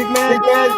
Big man.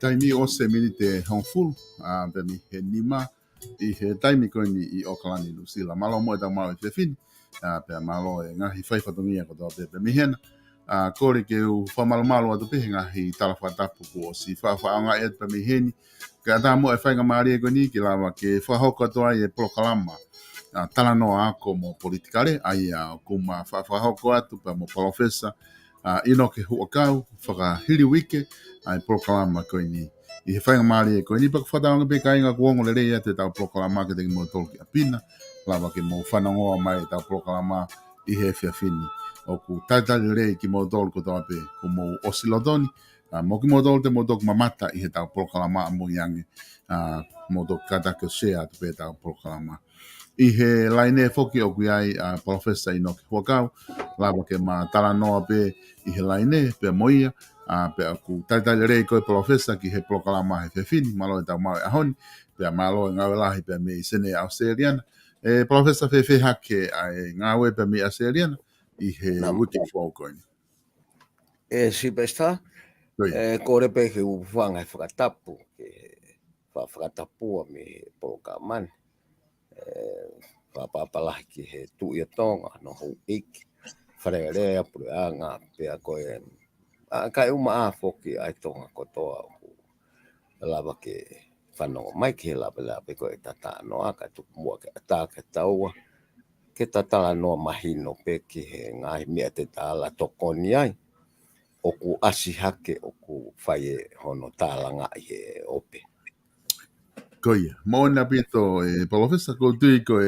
Taimi o se mini te hongful, pe mi he nima, I he taimi koe ni I Okalani Lusila. Malo mo e tau malo I te fini, pe malo e ngahi whaifatongia ko toa pe mi hena. Kore ke u whamalo atu pe ngahi talawhatapu ko si whaanga e pe mi heni. Ka ta mo e whainga maari e koe ni ki lawa ke whahoka toa I e Prokalama. Tala no ako mo politikare, ai kuma whahoko atu pe mo profesa. Ino ke huakau, whakahiri wike, ai Prokalama koe ni. I he whainga maari e koe ni paka whataonga pe ka inga kuongo le rea te tau Prokalama ke teki mo tolu ki apina. Lawa ke mo whanangoa mai tau Prokalama I he whiawhini. O ku taitali rei ki mo tolu ko toa pe ko mo osilotoni. Mo ki mo tolu te mo toku mamata I he tau Prokalama mo yange. Mo toku katake o shea tu pe tau Prokalama. I he laine foki o kuiai profesa Inoki Huakau, lawa ke ma tala noa pe I he laine pe moia, pe aku taitale rei koe profesa ki he Prokalama he whewhini, malo e tau mau e ahoni, pe malo e ngawelahi pe me I sene Australiana. Profesa whewhe hake ai ngawe pe me Australiana, I he wiki whaukoini. Si besta, kore pe ke uwhanga whakatapu, whakatapua me Prokalama. Papalahi ki he tuia tonga no hou iki wharearea pureanga pia koe kai uma a foki ai tonga kotoa lava ke whanonga mai ki he lava koe tata noa ka tuku mua ke ata ke taua ke tatala noa mahino pe ki he ngai mea te tala tokoni ai o ku asi hake o ku whaie hono tālanga I he ope. Koia, maona pito profesa ko tui ko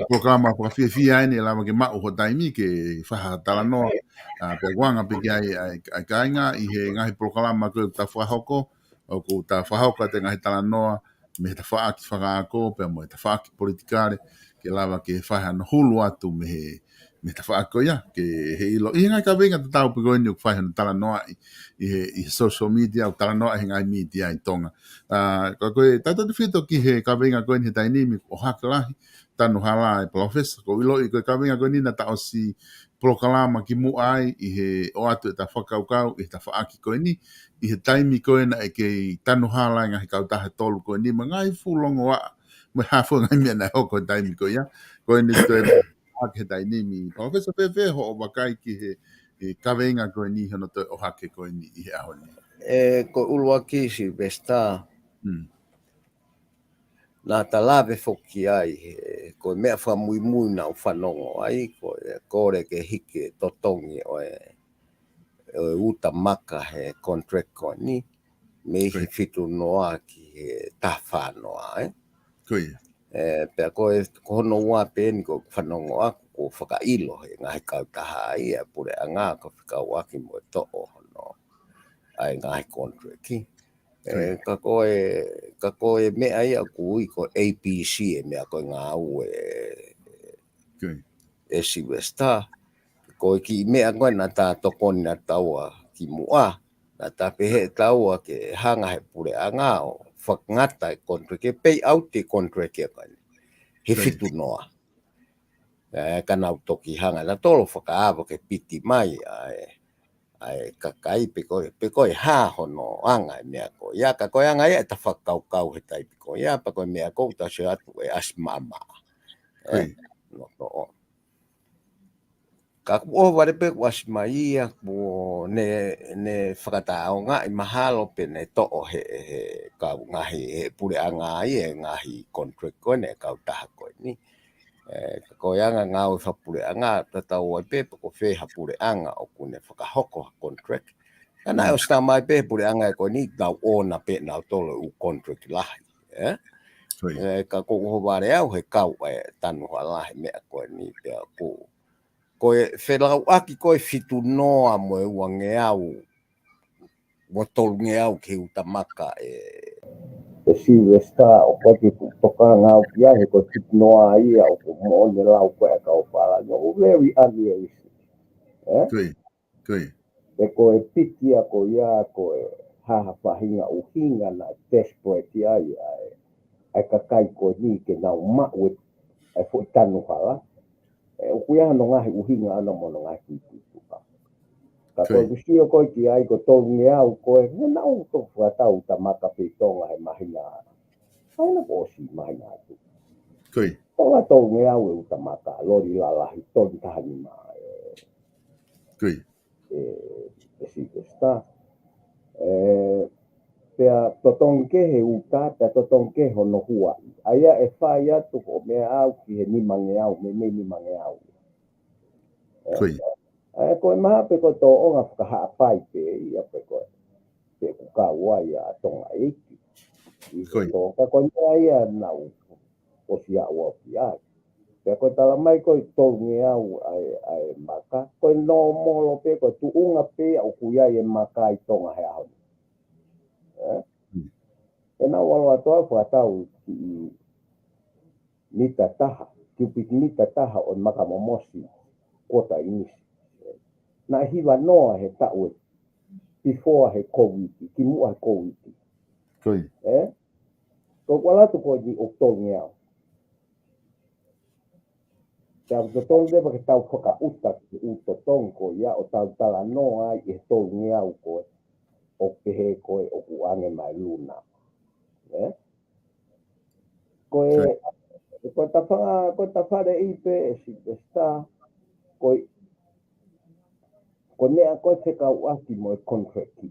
programa pa fia ni lama ke mau ho taimi ke faha tala no pe wanga pe ai kainga I he ngai programa ko ta whahoko o ko ta whahoko te ngai tala no me ta whaaki whakaako pe mo ta whaaki politikare ke lava ke whaha no hulu atu me ta whaako ia ke he ilo I ngai ka venga ta tau pe goini o whaha no tala no I social media o tala no I ngai media I tonga ko tata te whito ki he ka venga goini he tainimi o hakalahi tanu hala e profesa ko ilo I ko ka venga koe nina ta o si Prokalama ki mu ai I he o atu e ta whakaukau I ta whaaki koe ni I he taimi koe na e ke tanu hala ngā he kautahe tolu koe ni ma ngai fulongo wa me hafo ngai mea na hoko taimi koe ia koe ni koe hake taini mi profesa pepe ho o wakai ki he ka venga koe ni hono te o hake koe ni I he aho ni. Ko ulua kisi besta na talawe foki ai ko mea whamui mui na whanongo ai ko kore ke hike totongi o uta maka he contract ko ni me hi fitu noa ki he tawhanoa Koia. Pea koe hono ua pēni ko whanongo aku ko whakailo he ngahi kautaha ai pure a ngā ko whikau aki mo to'o hono ai ngahi contract ki. Ka koe mea ia ku I ko APC mea koe ngā au si westa koe ki mea koe na tā tokoni na taua ki mua na tā pehe taua ke hanga he pure a ngā o whakngata contract ke pay out te contract kia koe he fitu noa kana toki hanga na tolo whakaava ke piti mai ai kakai pe koe ha hono anga mea ko ia ka koe anga ia ta whakau he tai ko ia pa koe mea ko ta se atu asmama no ka o wale pe wasmaia mo ne whakatao nga I mahalo pe ne to he ka ngahi pure anga ia ngahi contract ko ne ka taha ko ni ko yanga ngau whapure anga tatau ai pe ko fe hapure anga o kune whakahoko contract ana o sta mai pe pure anga ko ni tau ona pe na tolo u contract lahi ka ko ho ware au he kau tanu hala me ko ni pe ko whelau aki ko fitu noa mo wange au mo tolunge au ke utamaka Silvestar o poti toka ngau pia he ko fitu noa ia o mo ne lau ko ka o pala no very unrealistic e ko piti a ko ia ko haha pahinga uhinga na desperate ai ka kai ko ni ke na ma we ai fo tanu hala o kuia no ngahi uhinga ana mo no ngahi tuka ka ko bisio ko ki ai ko tongi au ko na u to fa tau ta maka pe tonga he mahina ai na ko si mahina tu tonga tongi au e ta maka lori la la hi ton ta ni ma si sta pea totonke he uta pea totonke hono hua aia e whai atu ko mea au ki he ni mange au me ni mange au ko maha pe ko to onga whakaha pai pe ia pe ko pe kuka wai a tonga eki I to ka ko ia nau o sia o pia pe ko tala mai ko tongi au ai maka ko no molo pe ko tu unga pe o kuia e maka I tonga he au na wala toa fa tau nita taha kipik nita taha on maka momosi kota ini na hiwa noa he tau before he COVID ki mua COVID ko wala tu ko di oktongi au ya to tonge ba ke tau foka uta ki uto tonko ya o tau tala noa I tongi au ko o ke he ko o kuange mai luna ko ta whare I pe si sta ko mea ko te ka uaki mo contract ki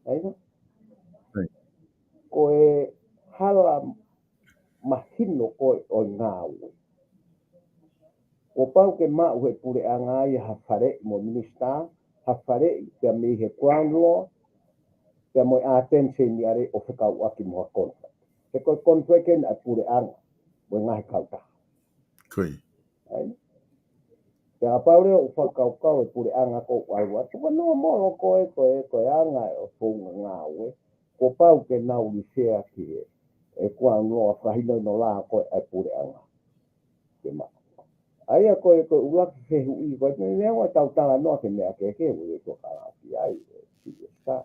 aina ko hala mahino ko o ngau o pau ke ma he pure anga I ha whare mo minista ha whare te me he ground law te mo attention ni are o ka uaki mo contract ke ko contract en a pure anga mo ngai kauta aina te apaure o whakau e pure anga ko waiwa tuka no mo ko anga o funga ngawe ko pau ke nau ni sea ki e kua no whahino no la ko e pure anga ke ma aia ko ulak he hui ko ne wa tau tala no ke mea ke ui ko kala ki ai si sta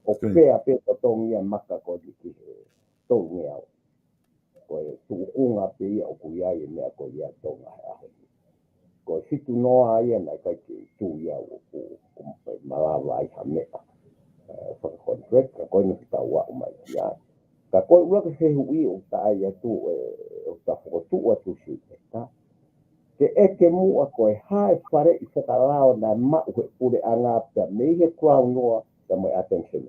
o pea pe to tongia maka ko di ki tongia ko tu unga pe o kuia I mea ko ia tonga ko situ noa ia na kai tu ia o malawa ai hamea for contract ko ni tawa mai ia ka ko ua ke se hui o ta ia tu o ta ko tu o tu si ta ke eke mu ko hai fare I se kalao na ma o pure anga pe me he crown noa ta mai attention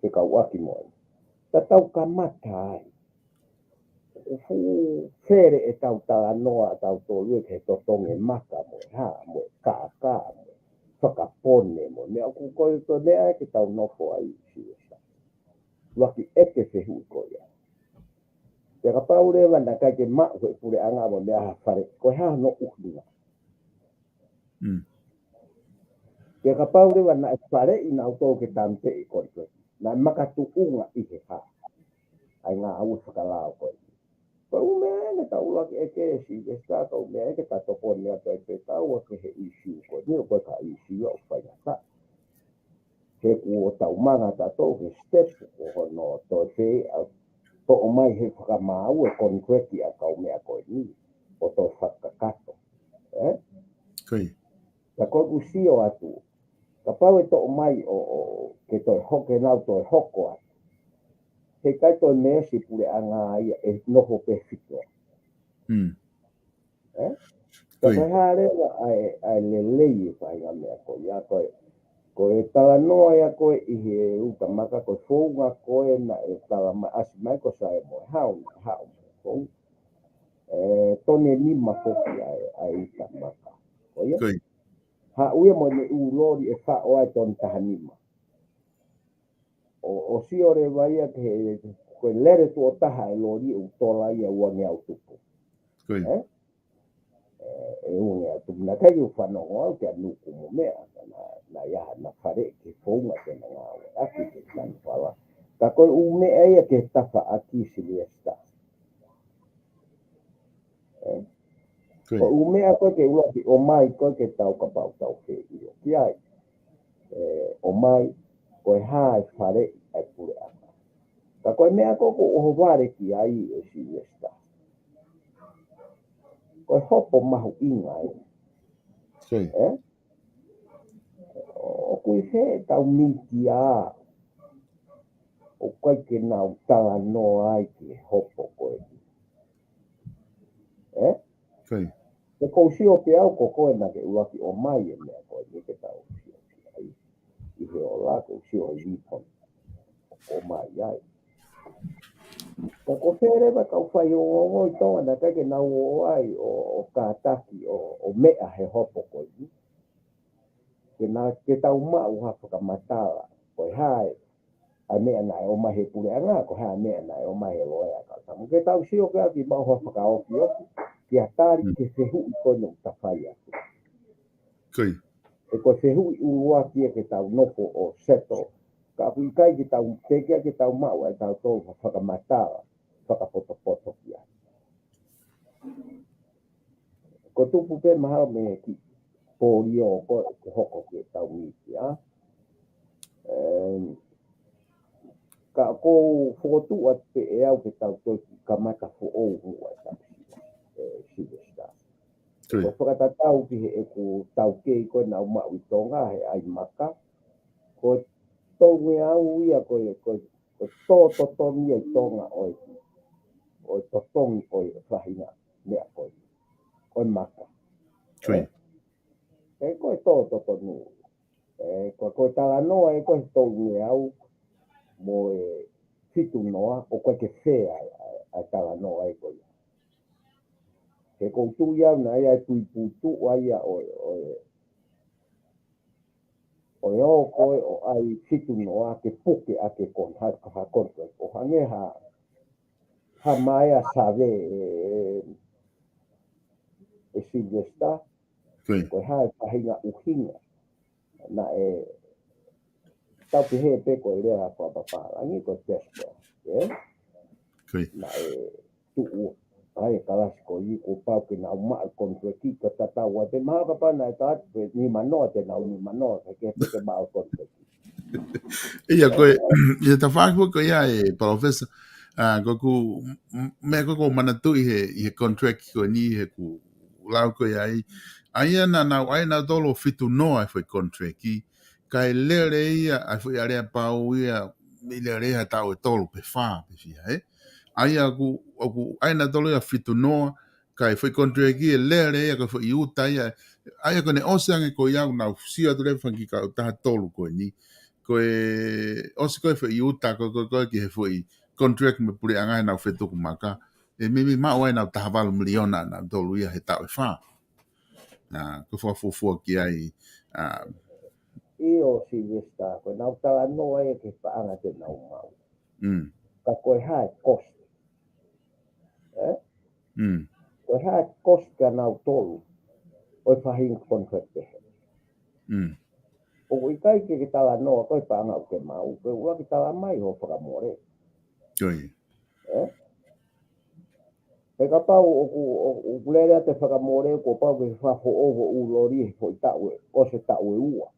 ke ka ua ki mo ta tau ka matai fu fere e tau tala noa tau to lue ke to tonge maka mo ha mo ka whakapone mo mea ku koe to mea ke tau nofo ai si esa waki eke se hui ko ia te ka paure wanda kai ke ma hoi pure anga mo mea ha whare koe ha no uhinga te ka paure wanda e whare I na auto ke tamte I koe na maka tu unga I he ha ai ngā au whakalao koe Pau mea ne tau laki eke si esa tau mea eke tato pone ato e pe tau a ke he issue koe ni o koe ka issue au whainga he ku o tau manga tato he step o hono to se to mai he whakamau e konkreti a kau mea koe ni, o to whakakato. Koi. Ka koe usio atu, ka pau e to mai o ke toi hoke nau toi hoko atu. He kai toi mesi pule anga ia e noho pe whitoa. Ka koe hārewa ai le lei whainga mea koe, ia koe tala noa ia koe i he uka maka koe whounga koe na e tala mai asi mai ko sae moe hau whounga. Tone lima foki ai uka maka. Koe ha uia mo ne ulori e wha oai ton tahanima. O siore waia ke koe lere tu o taha e lori u tola ia uangi au tupu. E unge atu na kai u whanongo au ke anuku mo mea na iaha na whare ke whounga ke na ngāwe aki ke tani whala. Ka koe u mea ia ke tafa aki sili e sta. Ko u mea koe ke ulaki o mai koe ke tau ka pau tau whi iyo. Ki ai, o mai koe hae whare ai pure aka. Ka koe mea koko o whare ki ai e sili e sta. Koe hopo mahu inga e. O kui he tau miti a. O koe ke nau tala no ai ki hopo koe. Te kou sio pe au ko koe na ke ulaki o mai e mea koe ni ke tau sio ki ai. I he o la kou sio i lipon. O mai ai. Ka ko wherewa kau whai o ngoi tonga na kai ke nau o ai o kātaki o mea he hopo koe ni. Ke tau mau ha whakamatala. Koe hae. A mea nai o mahe pule anga ko hae mea nai o mahe loe a kau. Ke tau sio ke aki mau ha whakaoki oki. Ki a tari ke whehu i koe no tawhai atu. E koe whehu i urua kia ke tau nofo o seto. Ka apu i kai ki tau tekea ki tau mau ai tau tau whakamatala. Whakapoto ki a. Ko tupu pe mahao me ki pōri o koe ke hoko ki tau miti a. Ka kou whotu at pe e au ke tau toki ka mata fo ou hua tau siwesta. Ko whakatatau ki he e ku tau kei koe na umau i tonga he ai maka. Ko tongi au ia koe tō tongi i tonga oi. Oi to tongi oi whahinga mea koe. Koe maka. E koe tō tongi. Koe tala noa e koe tongi au. Mo e fitu noa o koe ke whea a tala noa e koe. He koutu iau na ia tui putu o ia o koe o ai fitu noa ke puke a ke kon ha kontra. O hange ha mai a save e Silvesta. Koe hae pahinga uhinga. Na e tau pe he pe koe rea whapaparangi koe tespa. Na e tuu. Ai kalasi ko i ko pau ke na uma kontra ki ka tatau te maha ka pana e ka ni manoa te nau ni manoa ke ke ba kontra. Ia koe ia ta whākua ko ia e professor ko ku me ko manatu i he contract ko ni he ku lau ko ai ai na ai na dolo fitu no ai foi contract ki kai lere ia ai foi area pau ia mi lere ha tau e tolo pe fa pe fia ai aku ai na dolo ia fitu no kai foi contract ki lere ia ko foi uta ia ai ko ne osange ko ia na sia do le fangi ka ta tolo ko ni koe osi koe whai uta koe ki he whai contract me puri angai nau whetuku maka e mimi mao ai nau tahavalu miliona na dolu ia he tau e wha ko whafufua ki ai I o Silvesta koe nau tala noa e ke whaanga te nau mau ka koe hae kost koe hae kost ka nau tolu oi whahinga contract te he o i kai ke tala noa koe whaanga o ke mau koe ua ki tala mai ho whakamore e ka pau o kulere te whakamore ko pau ke whafo ovo u lori e fo i tau e o se tau e ua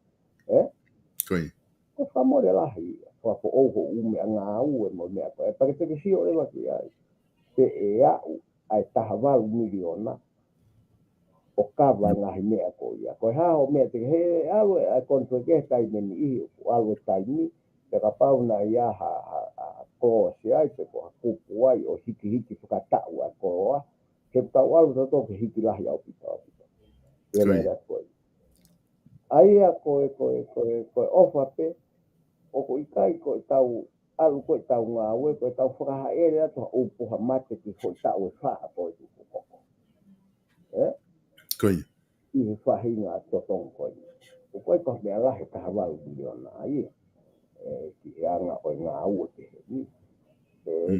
ko whamore lahi, wha ko oho ume a ngā ue mo mea koe, e pake teke sio e waki ai, te e au, ai taha walu miliona, o kawa ngahi mea ko ia. Koe ha o mea teke he alu e konto ke tai meni ihi o alu e tai ni, te ka pau na ia ha koa si ai te ko ha kupu ai o hiki hiki whakatau a koa, ke tau alu to toke hiki lahi au pita au pita. E lera koe. Aia koe ofa pe, o ko ikai koe tau alu koe tau ngā ue, koe tau whakaha ere ato upu ha mate ki koe tau e whaa koe tuku koko. Koe. I he whahinga to tong koe. O koe koe mea lahe taha waru miliona ai. Ki e anga koe ngā ue te he ni.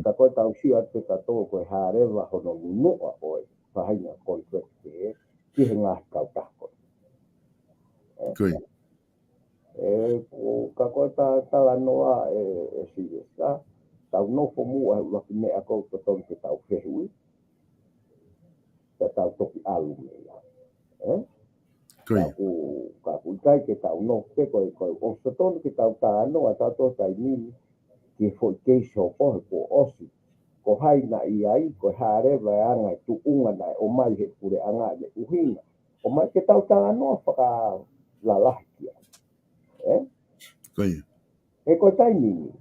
Ka koe tau sia te katoa koe hārewa hono nunua koe. Whahinga contract te ki he ngā kau tako. Koe. Ka koe tala noa e siresa. Tau nofo mua he waki mea kou to tong te tau whehui. Ka tau toki alu mea. Ka ku kai ke tau no pe koe o so tonu ke tau ta no a tau tai ni ke foi ke so po osi ko hai na i ai ko hare va anga tu unga na o mai he pure anga le uhinga o mai ke tau ta no fa la la kia e ko tai ni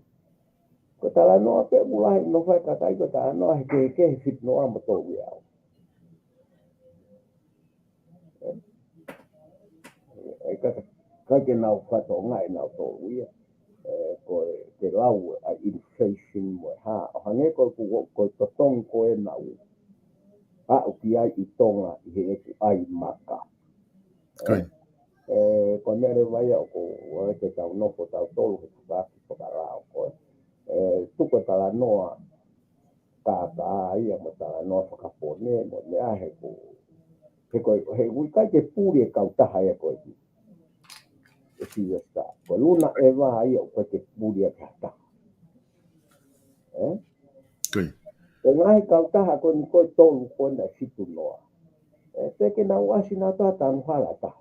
ko tala no pe mulai no fa ka tai ko ta no ke fit no amo to ia ka ke nau whato ngai nau tō uia. Ko te lau a inflation mo ha. O hange ko to tong ko e nau. A o ki ai I tonga I he eku ai maka. Ko nere vai au ko te tau noko tau tolu he tukaki whakarao ko. Tuko tala noa ka ia mo tala noa whakapone mo mea he ko. He uikai ke puri e kau taha e ko e. Si sta ko luna e vai o ko te puri e kata e ngai ka taha ko ni ko tolu ko na situ noa te ke na wasi na tata nghala ta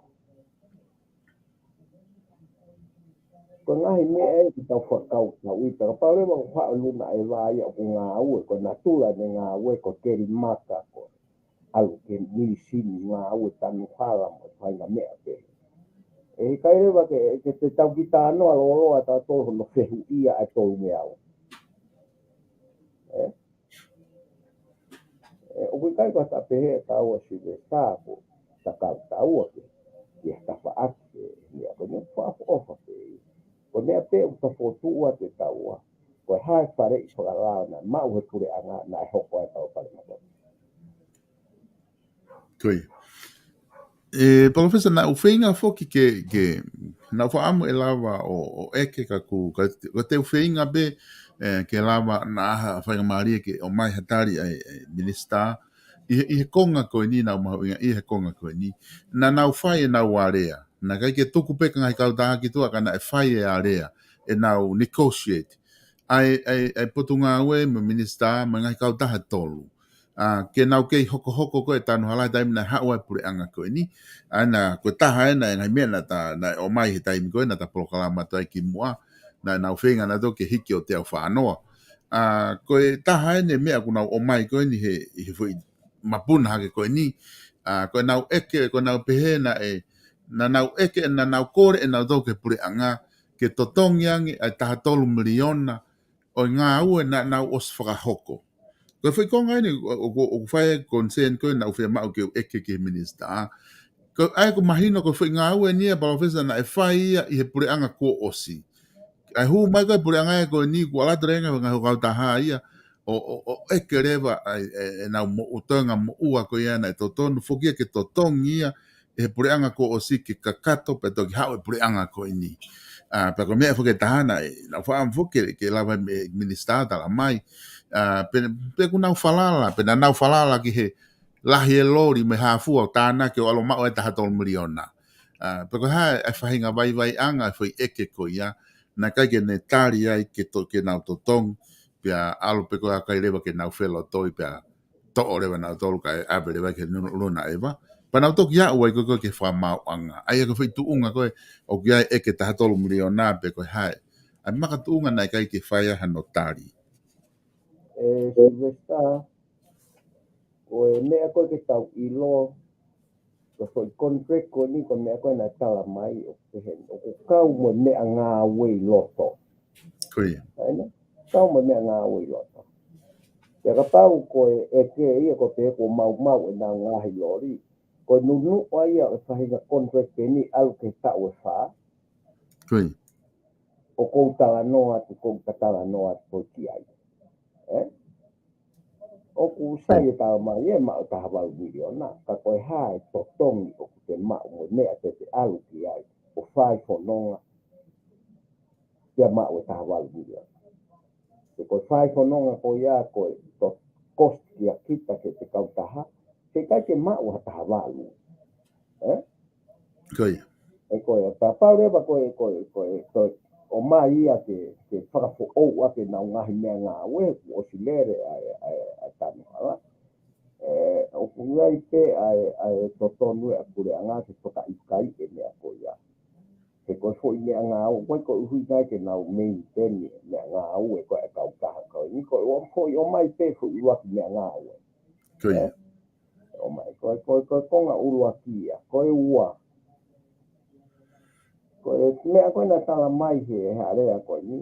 ko ngai me e ki tau whakau na uita ka paure mo wha luna e vai o ngā ue ko na tula ne ngā ue ko keri maka ko alu ke ni sini ngā ue tanu whala mo whai na mea pe e kai rewa ke te tau ki tāno a loro a tā tōru no whehu ia a tōru me au. O kui kai kwa ta pehe tau a si de tāko, ta kau tau a ke, ki a ta whaake, ni a kone whaafu ofa pe. Ko mea pe u ta whotua te tau a, ko e hae whare I whakarao na, mau he kure anga na e hoko e tau whare mata. Koe. Professor, na uwhinga foki ke na whaamu e lawa o eke ka te uwhinga be ke lawa na aha whainga maria ke o mai hatari ai minister I he konga koe ni na umahuinga I he konga koe ni na whai e nau area na kai ke tuku peka ngai kau taha ki tua kana e whai e area e nau negotiate ai potu ngā ue me minister ma ngai kau taha tolu ke nau kei hoko koe tanu halai taimi na haua pure anga koe ni ana ko taha na ngai mena ta na o mai he taimi koe na ta proklama toi ki mua na nau whenga na to ke hiki o te au whaanoa koe taha ne mea kuna o mai koe ni he fui mapuna hake koe ni koe nau eke koe nau pehe na nau eke na nau kore e nau toke pure anga ke totongi angi ai taha tolu miliona o ngā ue na nau os whakahoko ko foi konga ni o fai concern ko na ufe ma o ke eke ke minister ko ai ko mahino ko foi nga u ni ba professor na fai I he pure anga ko osi ai hu mai ko pure anga ko ni ko ala trenga nga ho ta ha ia o eke reva na mo utonga mo ua ko ia na to ton fokia ke to tongia e pure anga ko osi ke kakato pe to ha pure anga ko ni pa ko me fo ke tahana na fa am fo ke la minister ta la mai pe kuna falala pe na falala ki he lahi e lori me hafu o tāna ke o alo mao e taha tolu miliona pe ko ha e whahinga vai anga foi eke ko ia na kai ke ne tari ai ke nau to tong pe alo pe ko a kai rewa ke nau whelo toi pe to o rewa nau tolu kai abe rewa ke luna eva Panau toki ia ua koe ke whamauanga. Ai ko whai tuunga koe o kia e ke taha tolu miliona pe koe hae. Ai maka tuunga nai kai ke whaia hano tari. Silvesta, o mea koe ke tau ilo, ko so contract ko ni ko mea koe na tala mai o ke hen. O ko kau mo mea ngā wei loto. Koe. Aina, kau mo mea ngā wei loto. Ia ka pau koe e ke ia ko te ko mau e nā ngahi lori. Ko nunu o ia o whahinga contract ke ni au ke tau e wha. Koe. O kou tala noa tu kou tala noa tu ki ai. O ku sai e tau mai e mao taha walu miliona. Ka koe hae to tongi o te mao mo mea te alu ki ai. O whai whanonga. Ia mao e taha walu miliona. Te koe whai whanonga ko ia koe to kost ki a kita ke te kautaha. Te kai ke mao ha taha walu. Koe. E koe, ta pau rewa koe o mai ia ke whakafo ou ake nau ngahi mea ngā ue, o si lere ai tanu hala. O kungai pe ai totonu e kure anga ke toka ikai e mea koe ia. Ke koe fo i mea ngā ue, koe koe uhui ngai ke nau mei teni mea ngā ue koe e kau kaha koe. Ni koe o mai pe fo i waki mea ngā ue. Koe. O mai, koe konga urua kia, koe ua. Koe mea koe na tala mai he harea koe ni.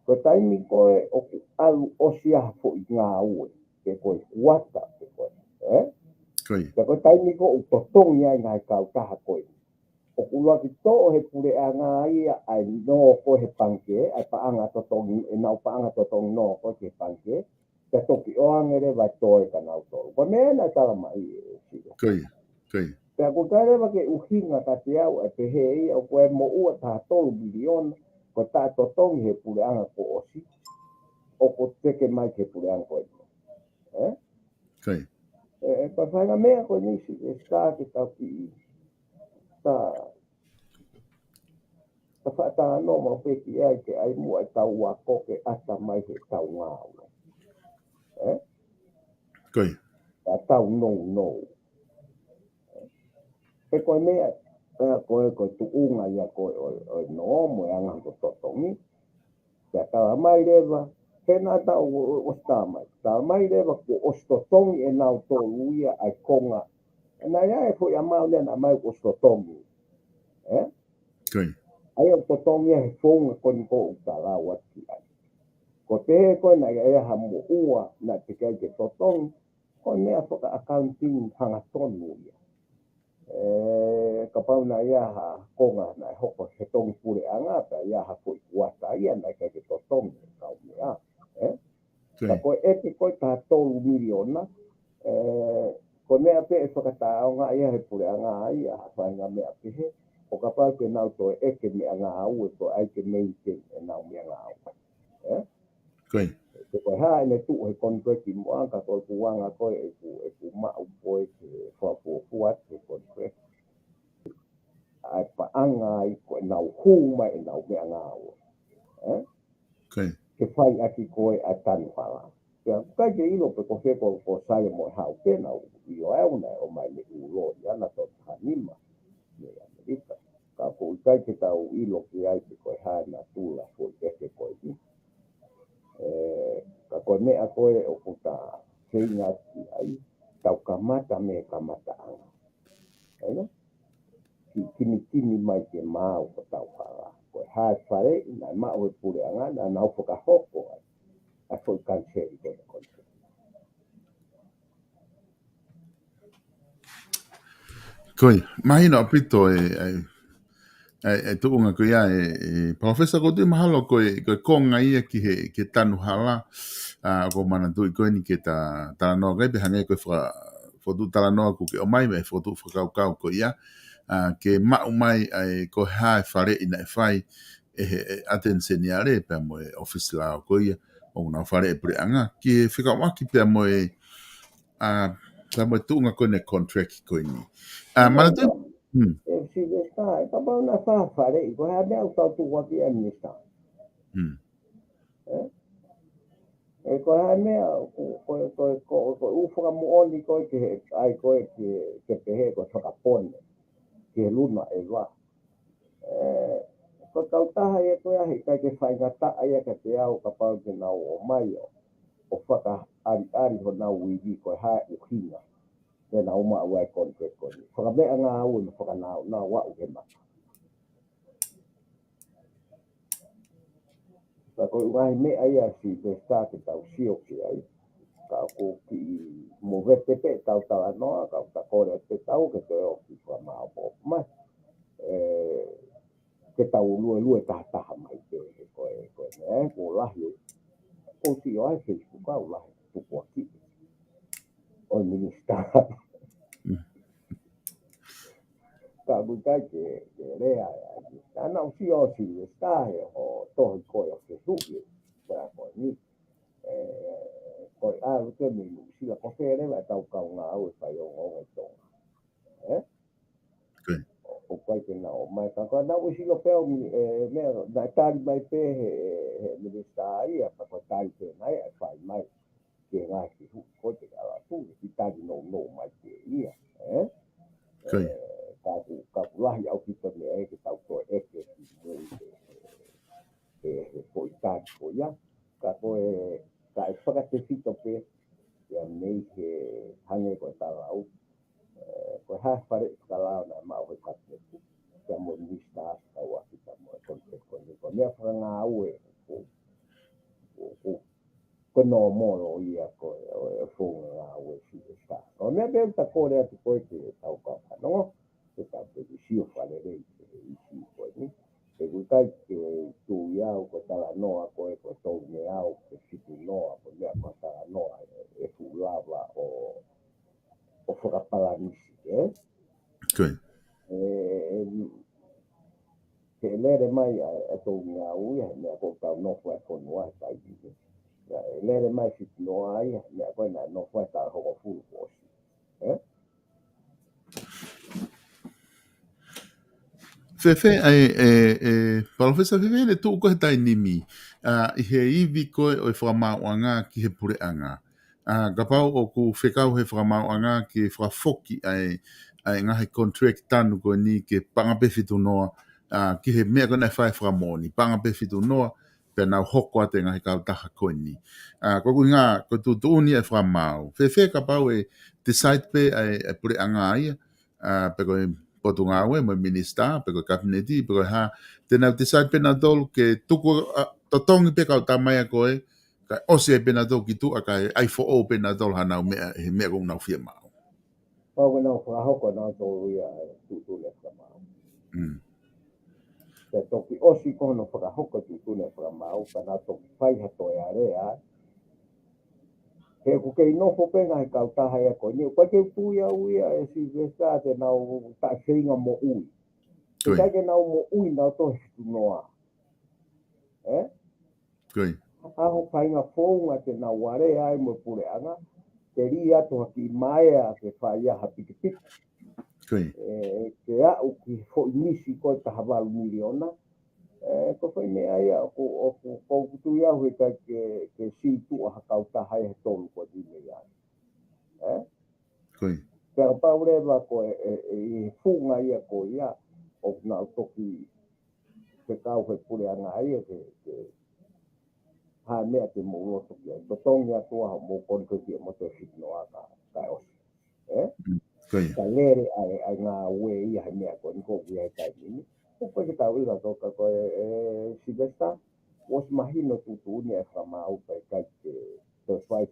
Koe taimi koe o ku alu osia fo i ngā ue. Ke koe wata ke koe. Koe. Ke koe taimi koe u totongi ai ngai kau taha koe. O ku lua ki tō he pure a ngā ia ai no koe he panke. Ai paanga totongi, e nau paanga totongi no koe ke panke. Ke toki oangere vai toe ka nau tōru. Koe mea na tala mai e siro. Koe. Koe. Pea ko tarewa ke uhinga ka te au e te hei o koe mo ua taha tolu miliona ko ta totongi he pure anga ko osi o ko teke mai ke pure anga koe. Koe. Pa whainga mea koe nisi e ska ke tau ki i. Ta whaata no ma peki ai ke ai mua e tau wa koke ata mai he tau ngā ua. Koe. Ta tau no. E koe mea, koe tu unga ia koe o no mo e anga to totongi. Pea tawa mai rewa, he nā tau o sta mai. Tawa mai rewa ko o totongi e nau tōru ia ai konga. E nā ia e fo ia mau lea na mai o totongi. Koe. Ai o totongi he whonga koni ko uta la wati ai. Ko te he koe na ia ha mo ua na te kai ke totongi, koe mea whaka accounting hanga tonu ia. Ka pau na ia ha konga na hoko he tongi pure anga pa ia ha fo wata ia na kai ke totongi kau mea. Ka koe eke koe ta tolu miliona, ko mea pe e whakata o ngā ia he pure anga ia ha whainga mea pehe, o ka pau ke nau to eke mea ngā au e ko ai ke maintain e nau mea ngā au. Koe. Te koe haa ene tu he contracti mua ka koe kuanga koe e ku mau koe ke whapuapuat ke contract. Ai paanga ai koe nau huma e nau mea ngā au. Koe. Ke whai aki koe a tanu whala. Pea kai ke ilo pe ko wheko ko saia mo hau pena i o euna o mai me ulo i ana to tanima me Amerika. Ka ko kai ke tau ilo ki ai pe koe haa na tula fo eke koe ni. Ka koe mea koe o kuta keinga ki ai tau kamata me kamata anga. Aina? Kini mai ke mau ko tau whala. Koe haa whare ina mau e pure anga na nau whakahoko ai. A foi canceri koe na koe. Koe. Mahina o pito e tuunga koe ia professor ko tu mahalo koe konga ia ki he ke tanu hala ko mana tu koe ni ke ta no kai pe hanga koe fo tu tala no ku ke o mai me fo tu kau ko ia ke mau mai ai ko ha fare ina fai atention ia re pe mo office la ko ia o na fare pre anga ki fika wa ki pe mo ta mo tuunga koe ne contract koe ni mana tu E si le sta, e pa una fa fare, i ko ha mea tau tu waki e mi sta. E ko ha me ko ufa mo oni ko ke ai ko ke pehe ko whakapone ke luna e wa ko tautaha e ko ia he kai ke whaingata ai ka te au ka pau ke nau o mai o whaka ari ho nau wigi ko ha uhinga e nau ma wai kon ke ko ni whakamea ngā au e whakanau na wa u he mata ka ko ngai me ai a si te sta te tau sio ki ai ka ko ki mo vete pe tau tau no ka ka ko te tau ke te o ki fa ma o mai ke tau lue ta mai te ko ko la hi o si o ai se ku ka la tu ko ki o minista ka bu ka ke re a na si o si sta o to ko yo ke su para ko ni ko a ke mi si la ko fere la tau ka nga o fa yo o to o pai ke na o mai ka na o si lo pe o me da tali mai pe me de sai a pa tai pe mai a fai mai ke nga ki ko te ala tu ki tali no mai ke ia ka la ya o ki te me e ke tau ko e ke mo ko tali ko ya ka ko ka e whaka te fito pe ya nei ke hange ko ta au ko ha pare ka la na ma o ka te ka mo ni sta ka wa ki ta mo ko me fa nga u e ko no mo lo ia ko fu nga u si sta ko me be ta ko le ko ke ta ka no ke ta te si o fa le si ko ni te gusta que tu ya o ko ta no a ko to me a o que si tu no a ko me a ko ta no e fu lava o fa para ni ke lere mai a tō ngā ui me a kō tau no whai whonua e tai ki lere mai si no ai me a koe nā no whai tā hoko furu kōsi Fefe Professor Fefe le tu ko tai nimi I he iwi koe o whakamauanga ki he pureanga ka pau o ku whekau he whakamauanga ki whakafoki ai ngahi contract tanu koe ni ke pangapefitu noa ki he mea kona whai whakamoni pangapefitu noa pe nau hoko ate ngahi kautaha koe ni koku ngā ko tu tuuni e whakamau Fefe ka pau decide pe ai pureanga ai pe koe potu ngā ue, mo minister, pe koe kabineti, pe koe ha, tēnau decide pena tolu ke tuku totongi pe kau tamai a koe, ka ose pena tolu ki tu, a kai ai fo o pena tolu hanau mea kong nau fia mao. Pau nau whahoko nau tolu ia tūtune whamau. Te toki osi kono whakahoko tūtune whamau, ka nau toki whai hato e area, he ku kei nofo penga he kau taha e koe ni koe kei tuia uia e si vesta te nau ta whinga mo ui te kai ke nau mo ui nau tohi tu noa aho whainga whonga te nau ware ai mo pure anga te ri ato haki mai a ke whaia hapiki piki ke au ki ho inisi koe taha walu miliona ko fai me ai ko tu ia hui ka ke si tu a kau ta hai tolu ko di me ai pero paure va ko funga ia ko ia o na toki ke kau he pure anga ai ke ha me te mo lo to ia to tonga to a mo kon ko ki mo to si no aka ka o ka lere ai nga we ia me ko ko ia ka ni ko ke tau ira to ka ko si besta os mahino tu ni e fama au pe ka ke to fai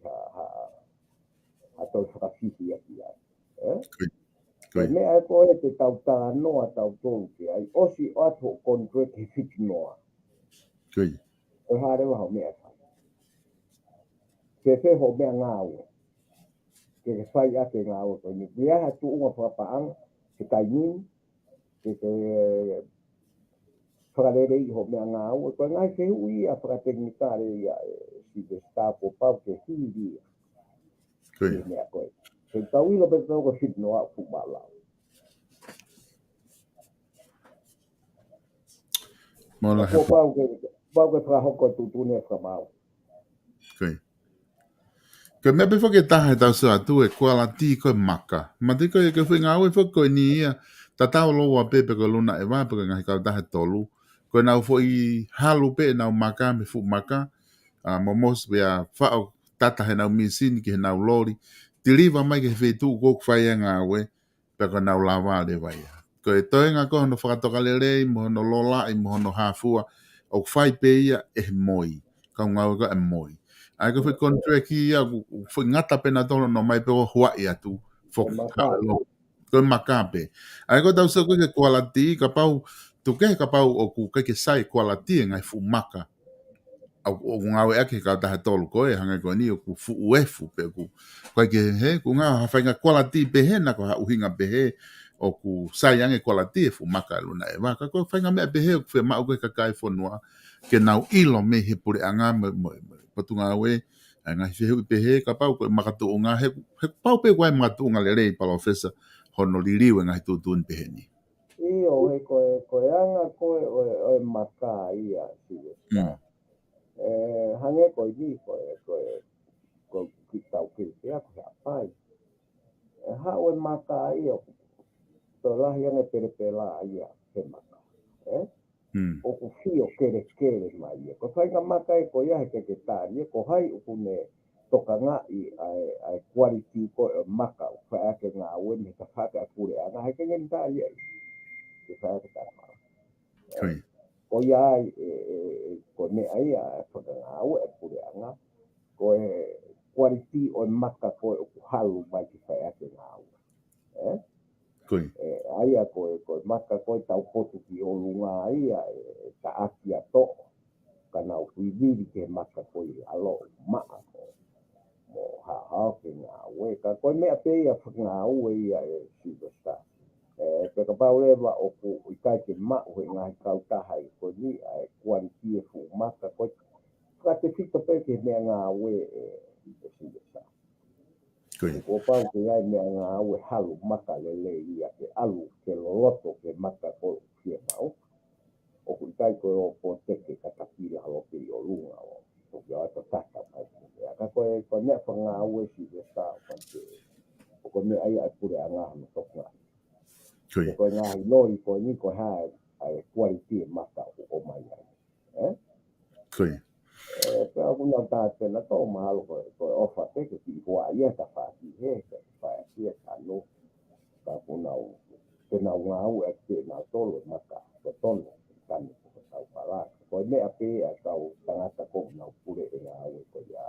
a to fa fisi ia me ai ko te tau ta no a tau to ke ai osi ato contract fit no o hare wa me ke fe ho me ngau ke fai a ke ngau ko ni dia ha tu un fa pa ang ke kai ni ke Fragere i ho mea ngā ua, koe ngai ke hui a fraternitāre ia si te stāpo pau ke hiri ia. Mea koe. Ke tau ilo pe tau ko whitno a fupa lau. Pau ke whahoko tūtune whamau. Ke me pe foke tahe tau sa tu e kuala ti ko maka. Ma te ko e ke whinga au e foko ni ia. Ta tau loa pepe ko luna e wā paka ngahi kau tahe tolu. Ko nau fo i halu pe nau maka me fu maka. Momos bea whao tata he nau misini ki he nau lori. Ti riva mai ke he tu kok whaia ngā we. Paka nau lawa le vai. Ko e toenga ko hono whakatoka lelei, mo hono lola i mo hono hafua. O whai pe ia e moi. Kau ngau ko e moi. Ai ko foi contract ia foi ngata pena tolo no mai pe hua ia tu fo ko makape ai ko tau so ko ke quality ka pau tu ke ka pau o ku ke sai quality ngai fu maka o ngau e ke ka ta tolo ko e hanga ko ni o ku fu uefu pe ku ko ke he ku nga fa nga quality pe he na ko u hinga pe he o ku sai ange quality fu maka luna e va ka ko fa nga me pe he ku fe ma o ke ka kai fo noa ke nau ilo me he pure anga patunga we nga he pe he ka pau ko makatu nga he pau pe ko makatu nga le pa officer hono lili we nga tu tun pe ni o he ko anga ko o maka ia si hange ko ni ko kita ke ya ko pai ha o maka ia to la yang pela ia he maka o ku fio kere mai ko fai ka maka ko ia he ke ta ni ko hai u ne toka nga i ai quality ko maka fa ke nga o ni ka fa ka pure ana he ke ni ta ia ke fa ka ta ko ia ko me ai a ko nga o pure ana ko quality o maka ko ku halu mai ki fa ke nga o ai a ko maka ko tau potu ki o lunga ai ta akia to kana o kuiviri ke maka ko i alo ma mo ha ke nga we ka ko me pe ia fa nga o ia si sta pe ka pa le va o ku i ka ke ma o nga ka ta hai ko ni ai quality fu maka ko ka te fito pe ke me nga we si sta ko pa ke ai me nga we halu maka le ia ke alu ke loto ke maka ko ke mau o ku kai ko po te ke katapila lo ke o lunga o ya to tata ya ka ko ne fa nga we si sta ko me ai a pure anga no to nga ko nga lo i ko ni ko ha ai quality maka o mai pero kuna ta na to malo ko ofa te ke ti ko ai ta fa ti he fa ti ta no ta kuna o te na nga o e te na to maka to ton kan ko ta para ko me ape a ta o ta ko na pure e nga o ko ya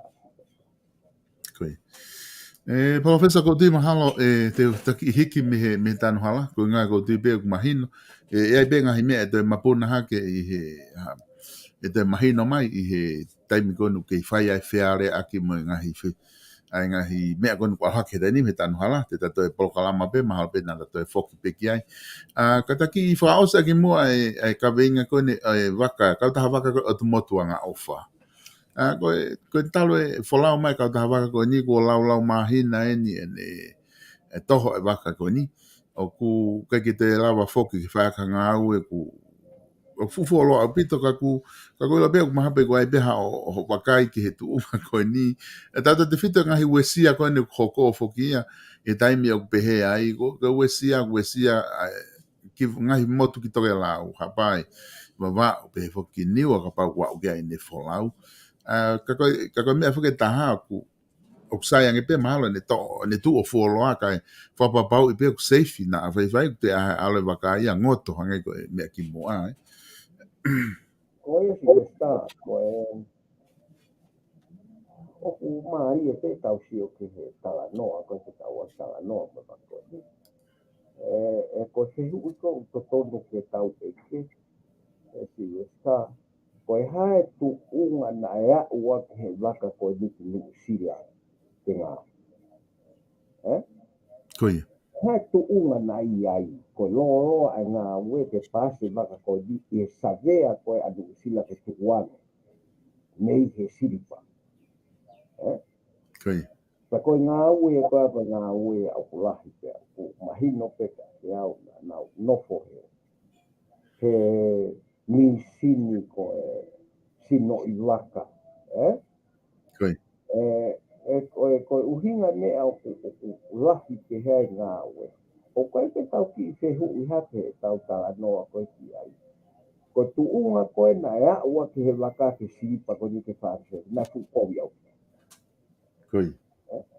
Professor ko di mahalo te hiki me tanu hala ko nga ko di be mahino e be nga hime e mapuna ha ke i he e te mahino mai i he taimi konu ke whai ai whiare aki mo ngahi whi. Ai ngahi mea konu kwa hake tani me tanu hala, te tato e polokalama pe, mahalo pe na tato e whoki peki ai. Kataki i whaosa ki mua e ka veinga kone e waka, kautaha waka o tu motua ngā ofa. Koe talo e wholau mai kautaha waka koe ni, kua lau mahina e ni e toho e waka koe ni. O ku keke te lawa whoki ki whaaka ngā au e ku o fufu lo apito ka ku la be ma be ko ai be ha o wakai ki he tu ko ni e tata te fito nga hi wesia ko ni khoko fokia e taimi o be he ai ko wesia ki nga hi motu ki to la o hapai va o be foki ni o ka pa wa o ga ni folau ka ko me foke ta ha ku o sai ang pe malo ne tu o folo aka fa pa i pe safe na vai te ale wakai ngoto hanga ko me ki mo ai ko si sta ko o ku mai e te tau si o ke he tala noa ko te tau tala noa ma ko ko se hu ko to tono ke tau e ke si sta ko hai tu unga na ya ua ke he waka ko ni ni siria ke nga Koia. Hai tu unga na ai ko lo ai nga we te pase waka ko ni e savea ko adu sila ke tu wana nei he siripa Koia. pa ko ngā ue pa ngā ue au kulahi pe au mahino peka e au na nofo he ni sini ko sino i waka Koia. ko koe uhinga mea o lahi ke hea ngā ue. O koe ke tau ki se hui hake tau tala noa koe ki ai. Ko tuunga koe na ea ua ke he waka ke siripa ko ni ke whaase. Na fu kovi au. Koi.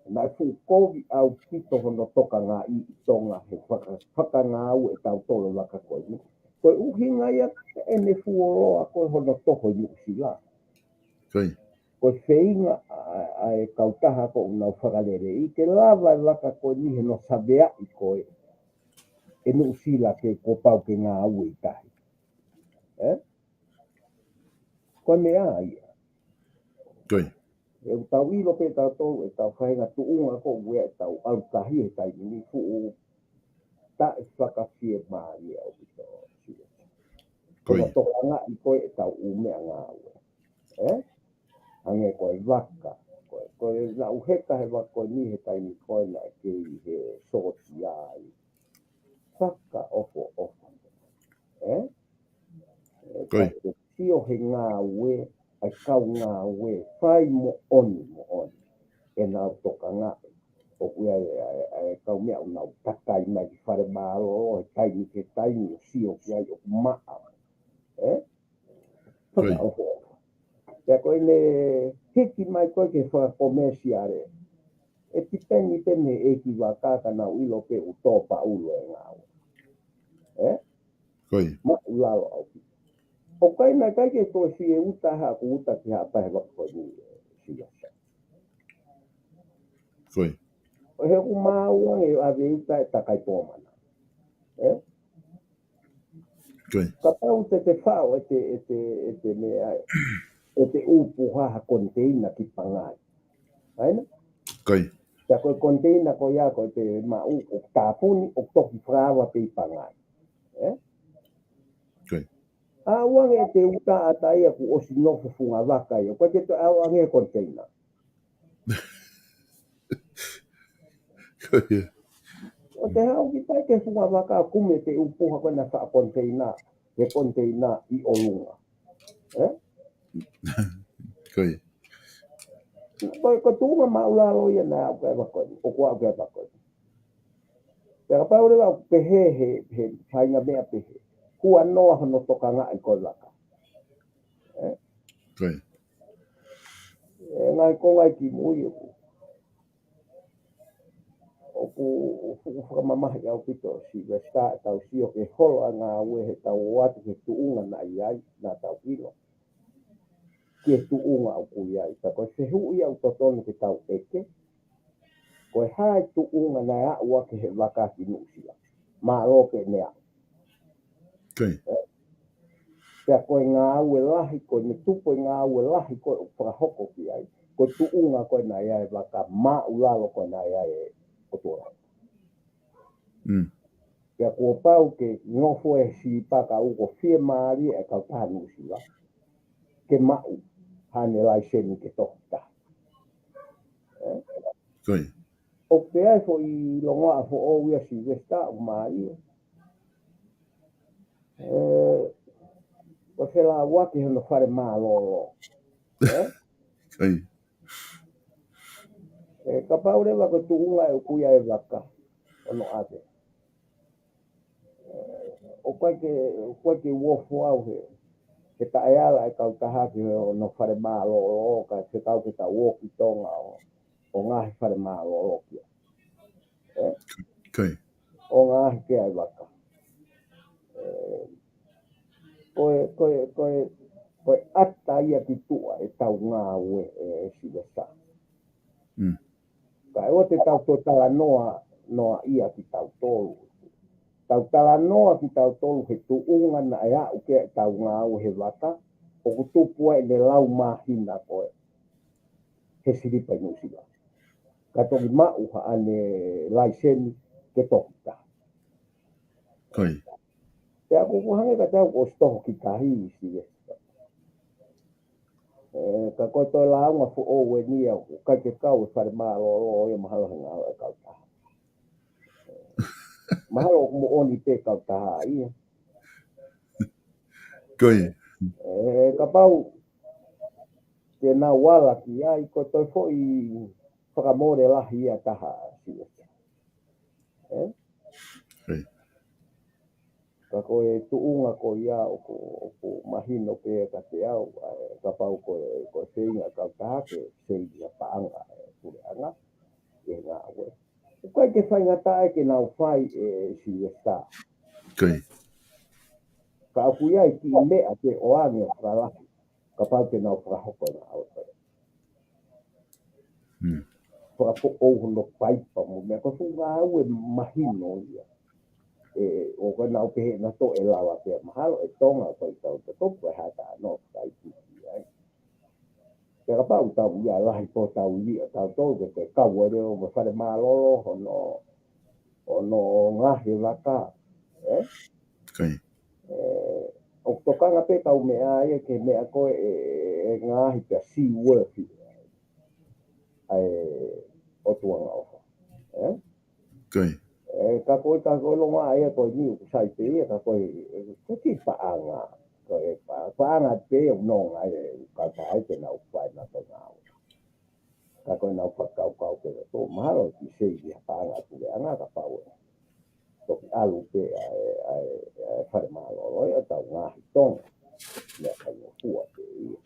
Na fu kovi au kito hono toka ngā i tonga he whaka ngā ue tau tolo waka koe ni. Koe uhinga ia e ne fuoroa koe hono toho yu sila. Koi. Koe wheinga e kautaha ko unau whakalere. I ke lava waka koe ni he no sabea i koe. E nu sila ke ko pau ke ngā ue i tahi. Koe mea ia. Koi. E tau ilo pe tau tolu e tau whainga tuunga ko ue e tau au tahi e tai ni fu ta e whakawhie maari au pito. Kono toka ngā i koe e tau umea ngā ue. Ange koe waka. Koe na uheka he wako ni he tai ni koe na ke i he soti ai. Whaka ofo. Koe tio he ngā ue ai kau ngā ue, whai mo oni. E nā toka ngā, o kuia e kau mea o nā takai mai ki whare māro, e taini ke taini o sio ki ai o maa. Whaka ofo. Pea koe ne hiki mai koe ke whakakomesiare, e tipeni tene e ki wakaka na uilo pe u tōpa ulo e ngā ue. Koi. Ma ulalo au ki. O kai na kai ke to si e uta ha ku uta ki ha pa he wako ni si asa. Koi. O he ku maua e ave uta e takai pōmana. Koi. Ka pau te whao e te mea e te upu ha konteina ki pangai. Aina? Koi. Ka koe konteina ko ia ko te mau o tāpuni o toki whrawa pe i pangai. Koi. Awange te uta atai aku o si nofu funga waka i. Koe te awange konteina. Koi. O te hau ki tai ke funga waka kume te upuha koe na wha konteina. He konteina i o lunga. Koi. Ko tūma maulalo ia na au kai wako i. O kua au kai wako i. Te ka paure au pehe he whainga mea pehe. Kua noa hono toka ngā i koe waka. Koi. Ngai ko ngai ki mui o ku. O ku whakamamahi au pito si westa e tau si o ke holo a ngā ue he tau watu ke tuunga na iai na tau ilo. Ke tuunga au ku iai. Ta koe se hui au totonu ke tau eke. Koe hae tuunga na ea ua ke he waka ki nusia. Maa roke nea. Koi. Pea koe ngā ue lahi, koe me tupo ngā ue lahi koe o whakahoko ki ai. Koe tuunga koe na ia e waka maa ulalo koe na ia e otora. Pea kua pau ke ngofo e si paka uko fie maari e kau taha nusia. Ke mau hane lai seni ke tohta. Koi. O pe ai fo i longoa fo o ia si westa o maari. O se la waki hono whare maa lolo. Koi. Ka paure wako tuunga e ukuia e waka. Ono ate. O koe ke uofu au he. Ke taeala e kau tahaki no whare maa lolo. Ka se kau ke ta uoki tonga o ngahi whare maa lolo kia. Koi. O ngahi kia e waka. Koe ata ia ki tua e tau ngā ue e siwesa. Ka e o te tau to tala noa ia ki tau tolu. Tau tala noa ki tau tolu he tuunga na ea uke e tau ngā ue he waka. O kutupua e ne lau mahina koe. He siripa inusiwa. Ka toki mau ane laiseni ke toki ta. Koi. Pea kukuhange ka tau ko stoho ki tahi isi westa. Ka koe toi launga fu o we nia kai ke kau e whare maa lolo e mahalo he ngā e kau taha. Mahalo mo oni te kau taha ia. Koi. Ka pau te nā wala ki ai ko toi fo i whakamore lahi a taha si. Ka koe tuunga ko ia o ko mahino pe ka te au ka pau ko seinga ka tahake seinga paanga pure anga e ngā ue. Koe ke whainga tae ke nau whai si esta. Ka aku ia ki mea te oange whalahi ka pau ke nau whahoko na au. Whakapo ouhono paipa mo mea ko whunga au e mahino ia. O ka nau pehe na to e lawa pe mahalo e tonga ko i tau te topu e hata no kai tiki ai. Te ka pau tau ia lahi po tau ia tau tau te kau e reo ma whare malolo ono ngahi waka. O tokanga pe kau mea ia ke mea koe e ngahi pe si worthy. Ai o tuanga ofa. Ka koe longa aia koe ni u sai te ia ka koe ti paanga koe paanga te o nonga ka kai te nau whai na te ngau ka koe nau whakau te to mahalo ki sei ia paanga tu anga ka pau to alu pe ai whare malo ia tau ngahi tonga mea kai o hua te ia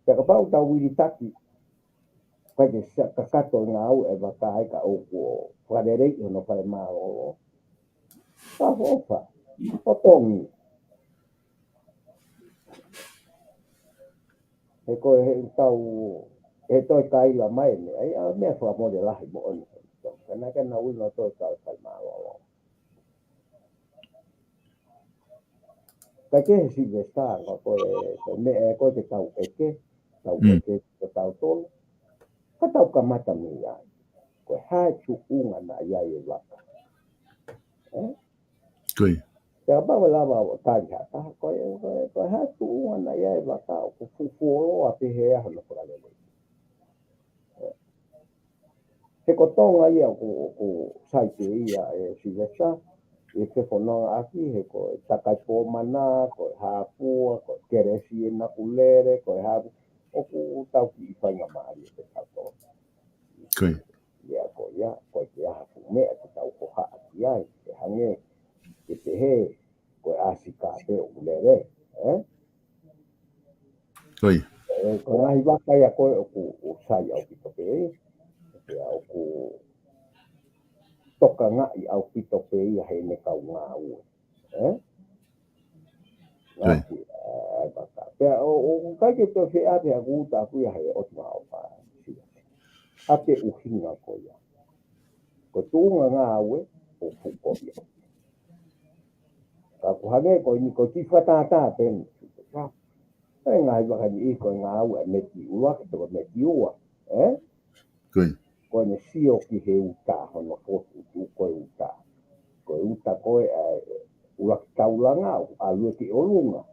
te ka pau tau wiri taki kai te kakato ngau e wakai ka o whaderei no whare malo ka hofa o tongi he koe he tau he toi kai la mai me ai a mea wha mo de lahi mo oni kana wina toi kai kai malo ka ke he si vesta ka koe me e koe te tau eke te tau tolu ka tau kamata me ai koe hae tu unga na iai e waka te apawa lava o tai hata koe hae tu unga na iai e waka o ku fufuoro a te hea hana koralele he kotonga ia ku sai te ia e si vesta e te whanonga aki he koe takai pōmana, koe hāpua, koe keresi e nakulere, koe hāpu o ku tau ki i whainga maari e te tau tō. Ia koe te hapu mea te tau ko haa ki ai, te hange, ke te he, koe asika te o kulere. Koe ngahi waka ia koe o ku sai au ki tope e, te au ku toka ngai au pito pe ia he ne kau ngā ue. Ngāti ai baka. Pea o kai ke te whea te aguta kuia he o tua o pā. A te uhinga ko ia. Ko tūnga ngā ue o fuko ia. Ka kuhange ko ni ko tifata tenu. Ai ngai baka ni i ko ngā ue me ti ua ke toko me ti ua. Ko ne sio ki he uta hono fotu tu koe uta. Koe uta koe ua ki taulanga a lue ki olunga.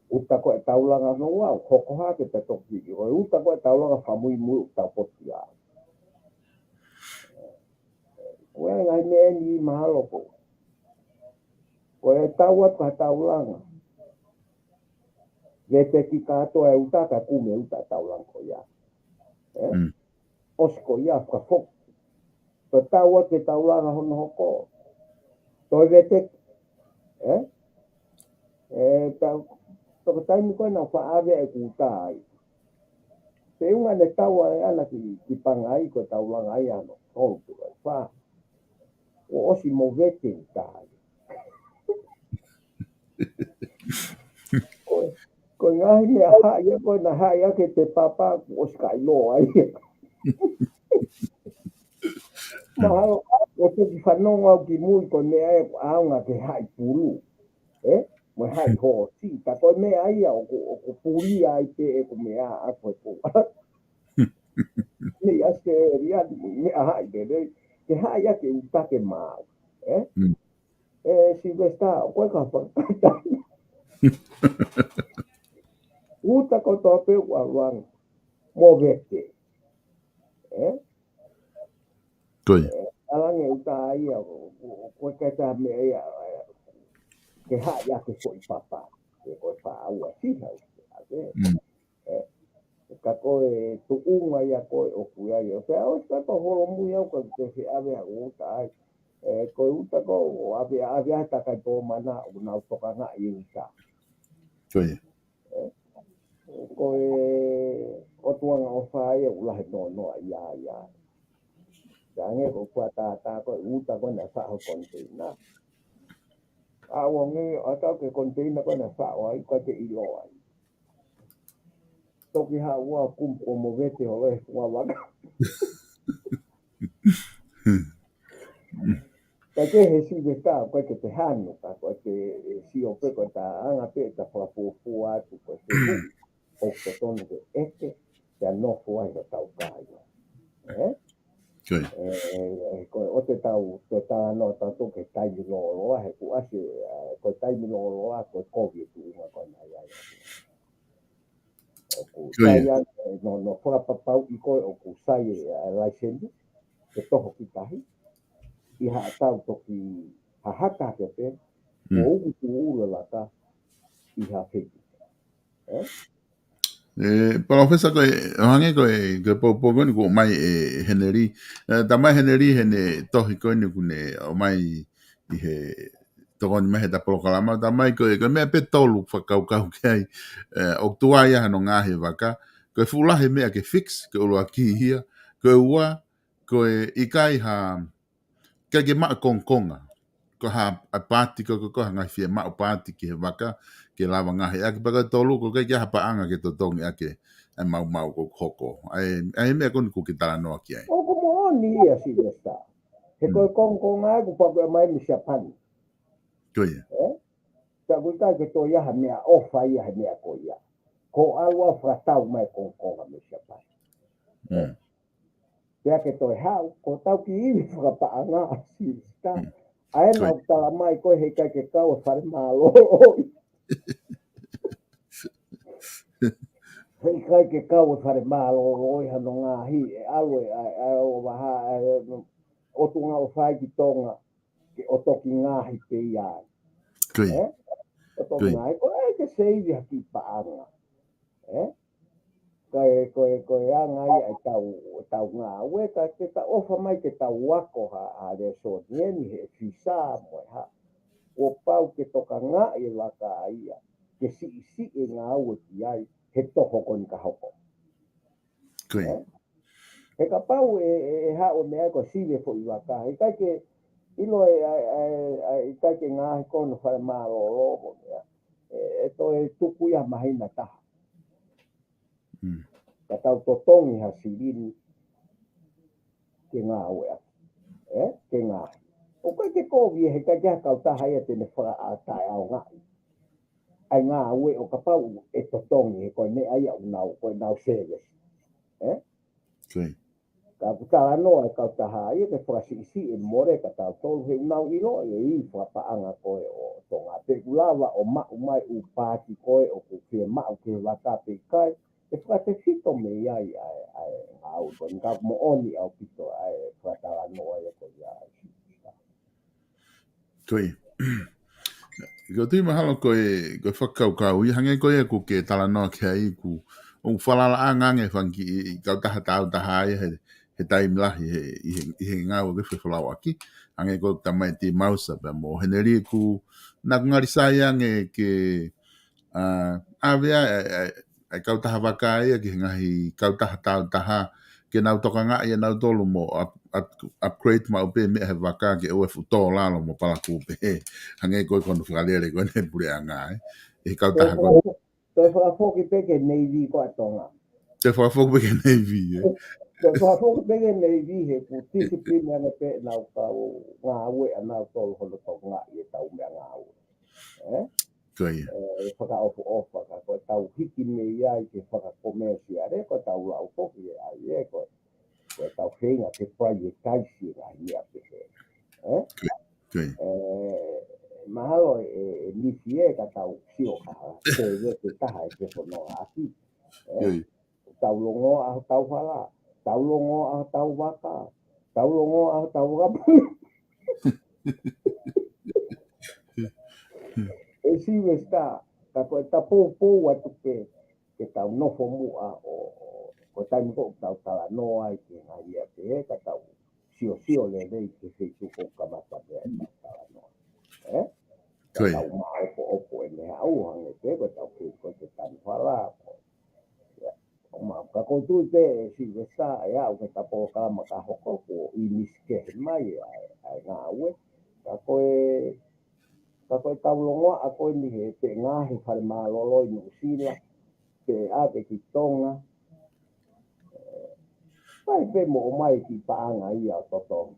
Uta koe taulanga no wau, hoko hake te toki. Koe uta koe taulanga whamui mui tau poti a. Koe ngai mea ni mahalo ko. Koe taua ka taulanga. Vete ki katoa e uta ka kume uta taulanga ko ia. Osko ia whakafok. Ko taua ke taulanga hono hoko. Toi vete. Toko taimi koe na whaawe e kutai. Te unga ne taua e ana ki pangai ko taulanga ai ano. Toltu e wha. O osi mo vete utai. Ko ngahi mea haia koe na haia ke te papa o skai loa ai. Mahalo, o te ki whanonga o ki mui ko mea e aunga ke hai puru. Mo hai ho si, ta koe mea ia o ko puri ai te e ko mea a koe po. Me aske ria mea hai te rei, ke haia ke utake mau. Si vesta, koe ka whakata. Uta ko tope ua ruang mo vete. Alange uta ia koe kata me ia ke haia ke koi papa. Ke koi paa ua si hau. Ka koe tuunga ia koe o kuia ia. Pea o ska pa holo mui au ka te fi ave a uta ai. Koe uta ko o ave a kai tō mana o nau toka nga i uta. Koe. Koe o tuanga o whae o ulahe noa ia. Jange ko kua tā koe uta koe na whaho konteina. Awa nge o tau ke konteina koe na whaho ai koe te ilo ai. Toki ha ua kum o mo vete o e ua waka. Ka ke he si ve tā koe ke te hanu ka koe te si o pe koe tā anga pe ta whapufu atu koe te hu. O te tonu ke eke te anofo ai ka tau kāia. Koe o te tau no tau ke taimi loloa he ku ase koe taimi loloa koe kovi tu inga koe na ia. Ku saia no whakapapau i koe o ku saia laisendi ke toho ki tahi i haa tau toki hahaka ke pe o uku tu ula laka i haa whiti. Professor koe hange koe popo koe ko mai heneri tamai heneri hene tohi koe ni kune o mai i he toko ni mehe ta proklama tamai koe mea pe tolu whakau kai o tua ia hano ngahe waka koe fulahe mea ke fix ke ulua ki hia koe ua koe ikai ha kai ke maa kongkonga ko ha a pati ko ngai fie maa pati ki he waka ke lava ngahe ake paka tolu ko kai kia hapa anga ke totongi ake ai mau ko hoko ai mea koni ku ki tala noa ki ai o ko mo ni ia si desta he koe kongonga ku pa koe mai mi siapani koe ta ku kai ke to ia ha mea ofa ia ha mea ko ia ko aua fratau mai kongonga mi siapani pea ke toi hau ko tau ki iwi whakapaanga si sta ai na utala mai koe hei kai ke kau e whare malo hei kai ke kau e whare malo oi hano ngā hi e alwe o waha o tunga o whai ki tonga ke o toki ngā hi pe iai o toki ngā hi koe ke seivi haki paanga koe anga ia e tau ngā ue ka ke ta ofa mai ke tau wako ha re so nieni he fisa mo ha o pau ke toka ngā i waka ia ke si e ngā ue ki ai he toho kon ka hoko he ka pau e ha o mea ko sive fo i waka he kai ke ilo e kai ke ngā he kono whare mālo lobo e to e tuku ia mahina taha ka tau totongi ha sirini ke ngā ue ke ngā o kai ke kovi he kai kia kau taha ia tene whara a tae au ngā ai ngā ue o ka pau e totongi he koe ne ai au nau koe nau service ka putala noa e kau taha ia ke whara si e more ka tau tolu he nau ilo e i whapaanga koe o tonga te kulawa o mau mai u pāti koe o ku kia mau ke wata pe kai e whate fito me iai au koe nga mo oni au pito ai whatala noa e koe iai koe ko tui mahalo koe whakau i hange koe ku ke tala noa ke ai ku o whalala a ngange whanki i kau taha tau taha ai he taimlahi i he ngau ke whewhalau aki hange koe tamai ti mausa pa mo heneri ku nak ngari sayange ke avea ai kau taha waka ia ki ngahi kau taha tau taha ke nau toka ngā ia nau tolu mo upgrade ma upe me he waka ke oe futo lalo mo pala kupe hange koe kono whakalere koe ne pure a ngā e kau taha koe te whakafoki peke Navy ko atonga te whakafoki peke Navy te whakafoki peke Navy he ku discipline ane pe nau kau ngā ue a nau tolu hono tau ngā ia tau mea ngā ue whakaofu ka koe tau hiki me iai ke whakakomesi are koe tau lau foki e ai koe tau whenga te prioritize ngā ia pe he mahalo e nisi e ka tau sio ka te taha e te whono aki tau longo a tau whala tau longo a tau waka tau longo a tau rapu e si vesta ka koe ta pou atu ke tau nofo mua o ko tai ko tau tala no ai ke ngai ia ke ka tau sio le ke se tu ko ka mata pe tau tala no ka tau mai ko opo e me au hang ke ko tau ko te tan fala ma ka ko tu te si sa ya o ka po ka ma ka hoko ko I miske mai ai nga we ka ko tau longa a ko ni he te nga he fal ma lo ni sila ke a te ki tonga Pai pe mo mai ki paanga ia toto.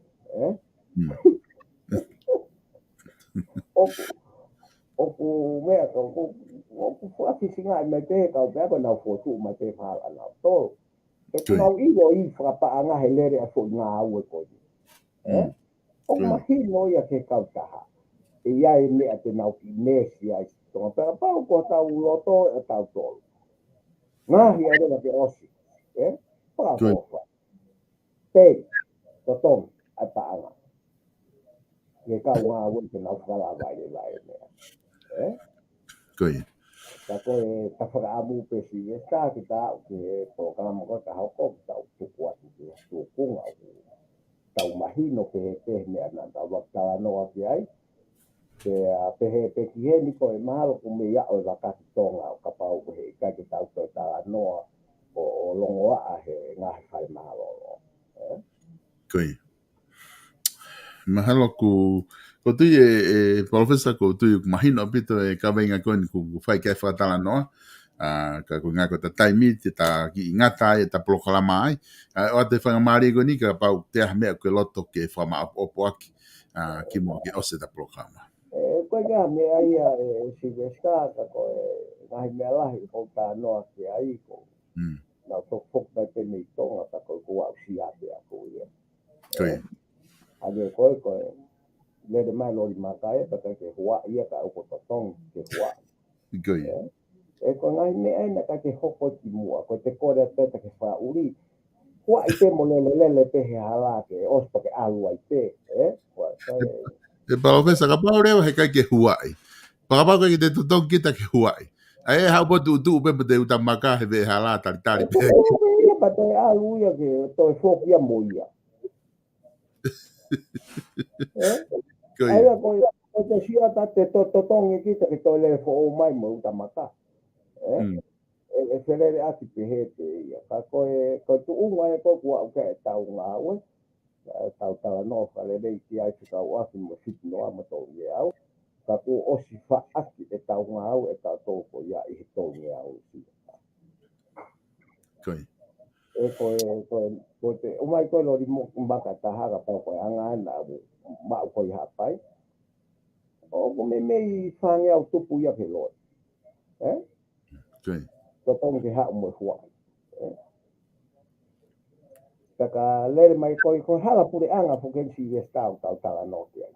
Oku mea ko oku fuaki singa me te ka pe ko na fotu ma te fa na to. Ke na I fra paanga helere a fo nga u ko. O ma hino ia ke ka taha. Ia e me te na ki mesia to pa ko ta u loto e ta to. Nga ia de ke osi. Pa ko Te, totong, at paanga. Ikaw nga awon pinagkalabay nila yun. Ako kafraamu pe siesta kita ke program ko kahokog tau tukuat itu tukung aku tau mahino ke me ana tawag talano ay ke pe kihe ni ko malo kumiya o bakat tonga kapau ke ka kita to talano o longoa he nga fai malo. Mahalo ku tu professor ku tu mahino pito ka venga kon ku fai ke fatala no ka ku nga ko ta taimi ta ki ngata ta proclama o te fanga mari go ni ka pa te me ko loto ke fama opo aki ki mo ki ose ta proclama ko ga me ai si veska ka ko ngai me la ko ta no ki ai ko na to fok ta te ni to ta ko wa si a te ko ye ade ko le de mai lo ma ka e ta ke hua ia ka ko to tong ke hua ko ngai me ai na ka ke hoko ti mua ko te ko te ke fa uri hua I te mo le te he hala ke os pa ke alu ai te e professor ka pa ore he ka ke hua pa pa ko te tong kita ke hua ai ha po tu pe te uta maka he ve hala tari pe pa te alu ia ke to fok ia mo ia ai ko te sia ta te to tongi ki te to le fo o mai mo ta maka e fere ati pe he te ia ka ko tu unga e ko ku ke tau nga we tau tala no fa le dei ki ai ka wa ki mo fit no ama to ia au ka ku o si fa ati e tau nga au e ta to ko ia I to ia au si ko te o mai ko lo di mo mbaka ta ha ka pa ko anga na ma ko ia pai o ko me fange au tupu ia ke lo to tong ke ha mo hua ka le mai ko hala pure anga fo ke si esta tau tala no ke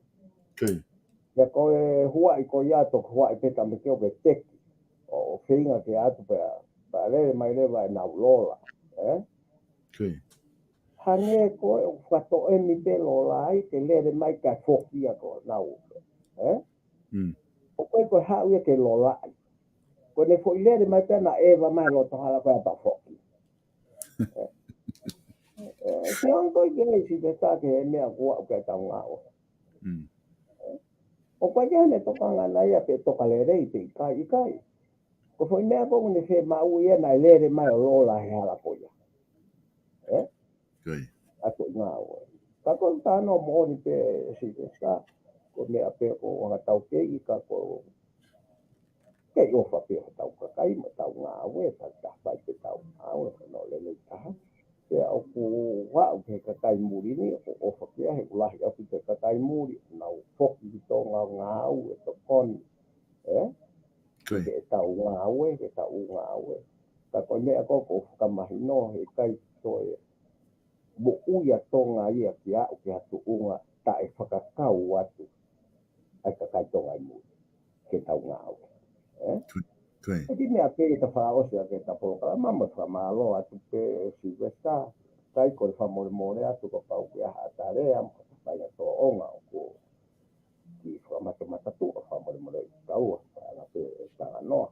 ya ko hua ko ia to hua pe ta me ke o te o feinga ke atu pa le mai le vai na lola hange ko fato e mi te lola I te le mai ka fokia ko na o ko ha ia ke lola ko ne fo ile mai pena eva mai lo to hala pa foki si on ko ge si te ta ke me a ko ka ta nga o ko ge ne to ka na ia pe to ka le rei pe kai ko foi me ko ne se ma u ia na le mai lo la hala ko ia a ko nga ka ko ta no mo ni pe si te sa ko me a pe ko nga tau ke I ka ko ke yo fa pe tau ka kai ma tau nga we ta pa pe tau no le ta ke au ku wa ke ka kai muri ni o fa ke he la ya te ka kai muri na o fok I to nga u to kon ke tau nga we ke tau nga we ka ko me ko ka ma no he kai to mo u ya to nga ia kia o ke tu unga ta e fa ka kau atu ai ka kai to nga mu ke tau nga we Jadi me ape ta fa o se ke ta po ka mama fa malo atu pe si vesta kai ko fa mo atu ko pa ku ha ta re am ko pa ya to onga ko ki fa mata tu fa mo ka o la pe ta no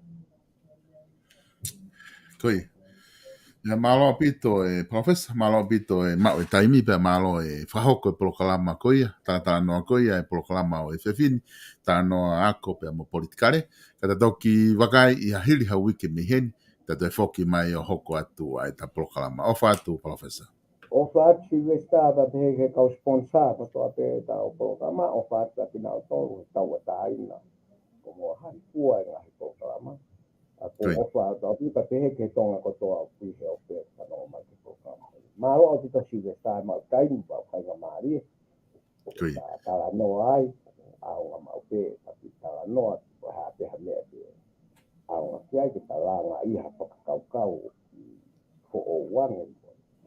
Ya malo pito professor malo pito mau taimi pe malo frahoko proklama koia ta no koia proklama o fefin ta no ako pe mo politikare kata toki wakai I hili ha wiki mihen ta te foki mai o hoko atu ai ta proklama o fatu professor. O fatu vestava pe ka sponsor to pe ta o programa o fatu pina o to ta o ta ina como han pua nga programa ako o fatu pi pa pe ke tonga ko to a pi o pe ta no ma ke programa ma o ti to si vestava ma kai ni pa kai nga mari ta la no ai a o ma pe ta la no ha pe ha me a kia ki ta la nga I ha kau kau ko o wan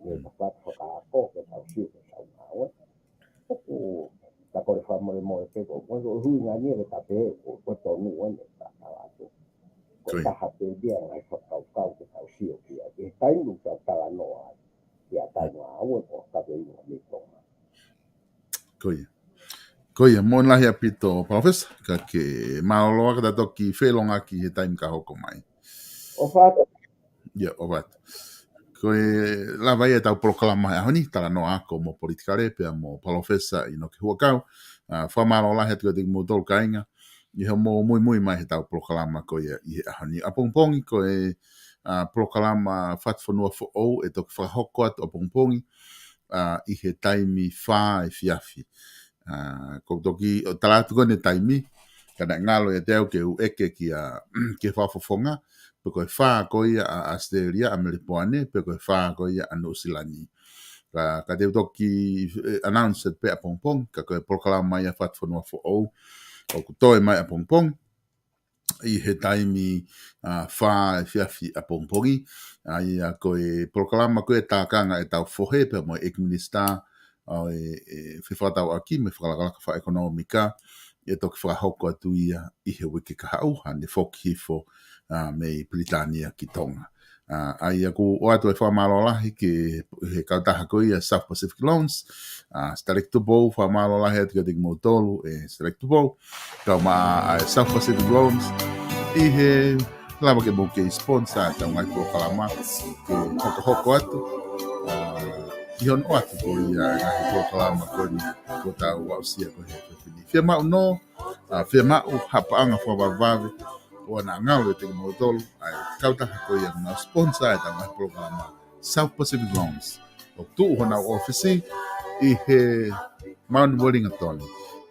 ni ka pat ka ko ke ta si ke sa na o ta ko fa mo mo pe ko ko hu nga ni ka pe ko to nu o ni ta la to ko ta ha pe dia nga ka kau ke ta si o kia ke tai nu ta la no ai kia ta no a o ta pe ni to Koia mon lahi apito professor ka ke maoloa ka toki felonga ki he time ka hoko mai. O fatu. Ya, o fatu. Koe la vai tau proklama e honi tala no ako mo politikare pe mo professor I no ke huakau. Fa malo lahi atu te mo tol kainga. I he mo mui mai he tau proklama koe I he honi. Apongpongi koe proklama fatfonua fo o e toki whahoko atu apongpongi I he taimi wha e fiafi. Ko toki o talatu kone taimi kana ngalo e teo ke u eke ki a ke whafofonga pe koe wha koe a Australia a Melipoane pe koe wha koe a Nusilani ka teo toki announced pe a pongpong ka koe proklama mai a whatwhanua fo o kutoe mai a pongpong I he taimi wha e fiafi a pongpongi I a koe proklama koe tākanga e tau fohe pe mo ekminister o whiwhatau aki me whakalaka wha ekonomika e toki whakahoko atu ia I he wiki ka hau hane whokhifo me Britania ki Tonga. Ai aku o atu e whamalo ki he kautaha ko ia South Pacific Loans Starek Tubo whamalo lahi atu ka tiki motolu Starek Tubo kau ma South Pacific Loans I he lama ke mo ke sponsor tau ngai ko kalama ke hoko atu Ion o atu ko ia ngai ko kalama ko ni ko tau wausia ko he whiwhini. Whia mau no, whia mau hapaanga whawawave o na ngau e te motolu ai kautaha ko ia na sponsor e tau ngai programa South Pacific Loans. O tu hona ofisi I he Mount Wellington.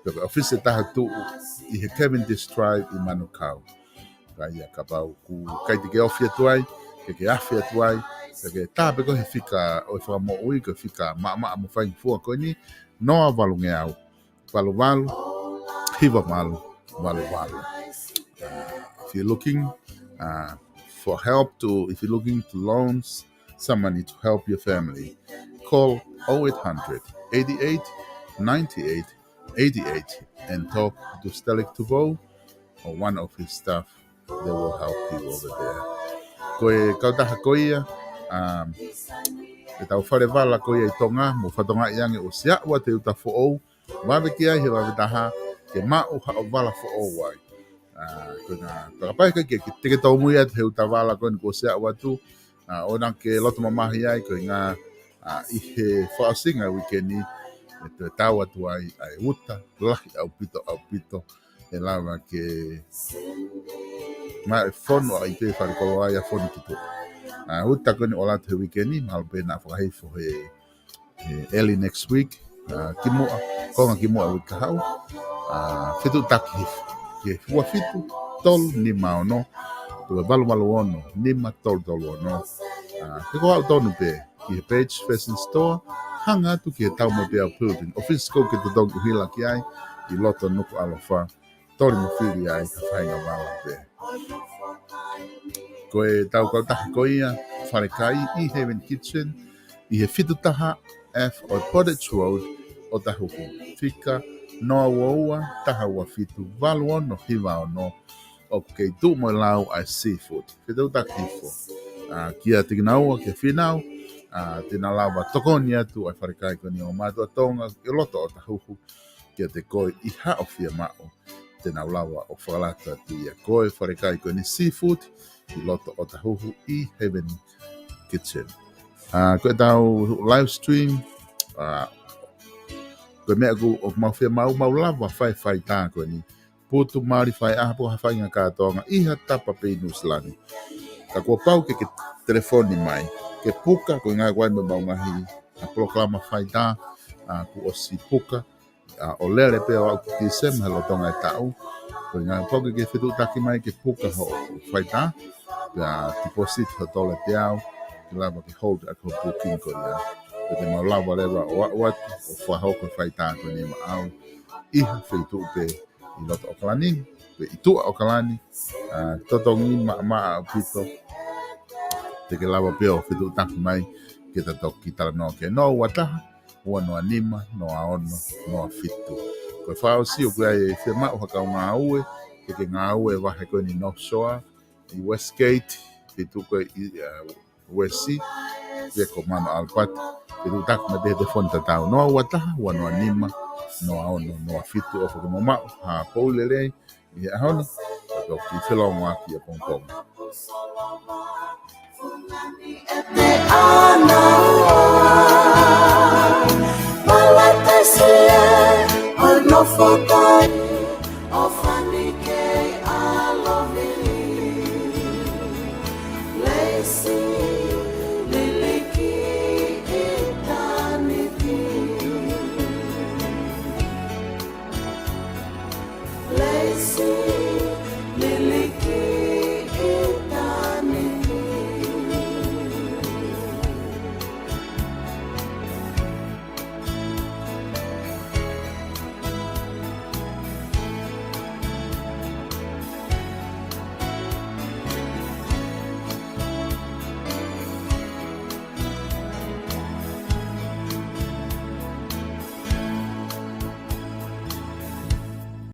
Pero ofisi taha tu I he Cavendish Drive I Manukau. Kai ia kapau ku kai te ke ofia tuai, ke afia tuai, ke tape ko he fika o fa mo ui ko fika ma mo fai fu ko ni no valunge au. Valu hiva malu valu. If you're looking for help if you're looking to loans somebody to help your family, call 0800 88 98 88 and talk to Starek Tubo or one of his staff. They will help you over there. Koe kautaha koia e tau whare wala koia I tonga mo whatonga iange o sia ua te uta fo'ou wawe ki ai he wawe taha ke mau hao wala fo'ou wai koe ngā takapai kai ke teke tau mui atu he uta wala koe ni ko sia ua tu o nang ke loto mamahi ai koe ngā I he whaasinga wikeni e te tau atu ai uta lahi au pito e lawa ke ma fono ai pe whare kolo ai a fono kitu uta koni o latu he wikeni mahalo pe na whakahifo he early next week konga kimua wika hau fitu taki hifo ke hua fitu tolu ni maono tua balu ono nima tolu ono ke ko au tonu pe ki he page fashion store hanga tu ki he tau mo pe au building office ko ke te dongu hila ki ai I loto nuku alofa tori mo whiri ai ka whainga wala pe koe tau kautaha koia whare kai I Heaven Kitchen I he fitu taha F o Pottage Road o tahuku fika noa waua taha ua fitu walu ono hiva ono o kei tu mo lau ai seafood fitu takifo kia tiginaua ke finau tina lawa tokoni atu ai whare kai koni o matua tonga I loto o tahuku kia te koe I hao fia mao tina lawa o whalata tu ia koe whare kai koni seafood I loto o tahuku I Heaven kitchen. Koe tau live stream, koe mea ku o mawhia mau lava whai tā koe ni. Putu maari whai ahapo hawhai ngā kātonga, iha tapa pe Nusilani. Ka kua pau ke telefoni mai, ke puka koe ngā wai me maungahi, a proklama whai tā, ku o si puka, o lere pe o au ki sema halo tonga e tau, koe ngā pau ke whitu taki mai ke puka ho whai tā, deposit ho tole te au, ke lava ke hold a ko booking ko ia. Ko te mau lava lewa o watu, o whahoko whai tā koe ni ma au, iha whitu pe i loto o kalani, pe i tua o kalani, totongi ma au pito, te ke lava pe o whitu taki mai, ke ta toki tala no ke no wataha, ua no anima, no aono, no fitu. Koe whao si o kua e whia mao haka o ngā ue, ke ngā ue wahe koe ni North Shore, i Westgate, whitu koe i West Sea, pe ko mano alpati, whitu taki ma te fonta tau. No wataha, ua no anima, no aono, no fitu o whaka mamao, ha poule rei, i ahoni, ko ki whilonga ki a pongpong. Foto